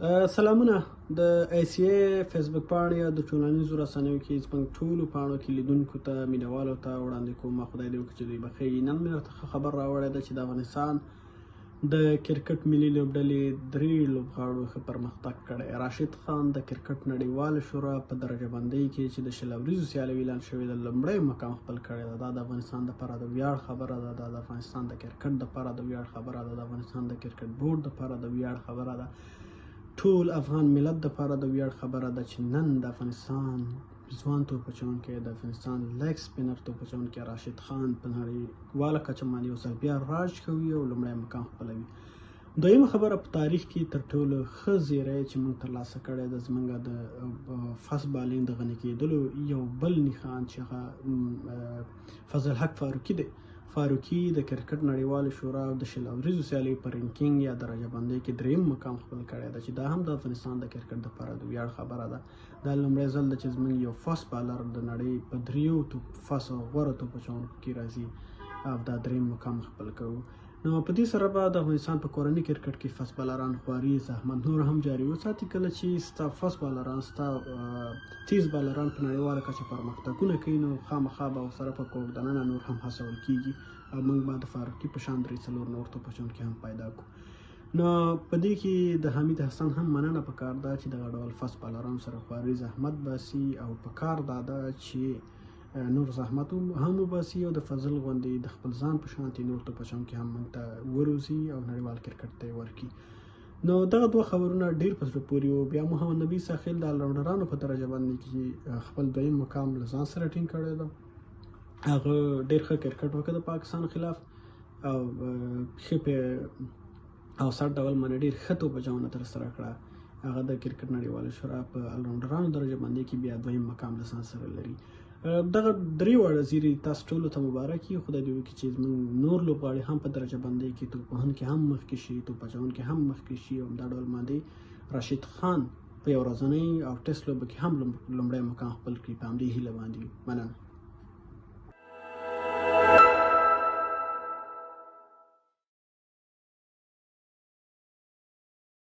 سلامونه. د ای سی ای فیسبوک پاڼې یا د ټولنیزو رسنیو کې زموږ ټولو پاڼو کې لیدونکو ته مینوالو ته وړاندې کوم خدای دې وکړي چې دوی بخښي. نن مې ورته خبر راوړی ده چې د افغانستان د کرکټ ملي لوبډلې 3 لوبغاړو ښه پرمختګ کړی. راشد خان د کرکټ نړیواله شورا په درجه بندۍ کې چې د شل اوریزو سیالیو اعلان شوې ده لومړی مقام خپل کړی ده. دا د افغانستان دپاره د ویاړ خبره ده. دا د افغانستان د کرکټ دپاره د ویاړ خبره ده. د افغانستان د کرکټ بورډ دپاره د ویاړ خبره ده. ټول افغان ملت دپاره د ویاړ خبره ده چې نن د افغانستان ځوان توپ اچوونکی، د افغانستان لیګ سپینر توپ اچوونکی راشد خان په نړیواله کچه باندې یو ځل بیا راج کوي او لومړی مقام خپلوي. دویمه خبره، په تاریخ کې تر ټولو ښه زیری چې موږ ترلاسه کړی ده زموږ د فاست بالینګ د غني کېدلو یو بل نښان چې هغه فضل حق فاروقي دی. فاروقي د کرکټ نړیواله شورا د شل اوریزو سیالیو په رینکینګ یا درجه بندۍ کې 3 مقام خپل کړی ده چې دا هم د افغانستان د کرکټ دپاره د ویاړ خبره ده. دا لومړی ځل ده چې زموږ یو فاست بالر د نړۍ په 3 فاست غوره توپ اچوونکو کې راځي او دا 3 مقام خپل کوو. نو په دې سره به د افغانستان په کورني کرکټ کې فاست بالران خواري زحمت نور هم جاري وساتي. کله چې ستا فاست بالران، ستا تیز بالران په نړیواله کچه پرمختګونه کوي نو خامخا به ورسره په کوږ دننه نور هم هڅول کېږي او موږ به د فاروقي په شان 3-4 نور توپ اچوونکي هم پیدا کړو. نو په دې کې د حمید حسن هم مننه پکار ده چې دغه ډول فاست بالرانو سره خواري زحمت باسي او پکار دا ده چې نور زحمت هم وباسي او د فضل غوندې د خپل ځان په شانتي نور توپ اچوونکي هم موږ ته وروزي او نړیوال کرکټ ته یې ورکړي. نو دغه 2 خبرونه ډېر په زړه پورې وو. بیا محمد نبي ساخیل د آلراونډرانو په درجه باندې کې خپل دویم مقام له ځان سره ټینګ کړی ده. هغه ډېر ښه کرکټ وکړ د پاکستان خلاف او ښه او سټ ډول باندې ډېر ښه توپ اچونه ترسره کړه. هغه د کرکټ نړیواله شورا په آلراونډرانو درجه باندې کې بیا دویم مقام له ځان سره لري. دغه 3 واړه زیري تاسو ټولو ته مبارک وي. خدای دې وکړي چې زموږ نور لوبغاړي هم په درجه بندۍ کې توپ وهونکي هم مخکې شي، توپ اچوونکي هم مخکې شي او همدا ډول باندې راشد خان په یو ورځنۍ او ټسټ لوبه کې هم لومړی مقام خپل کړي. په همدې هیله باندې مننه.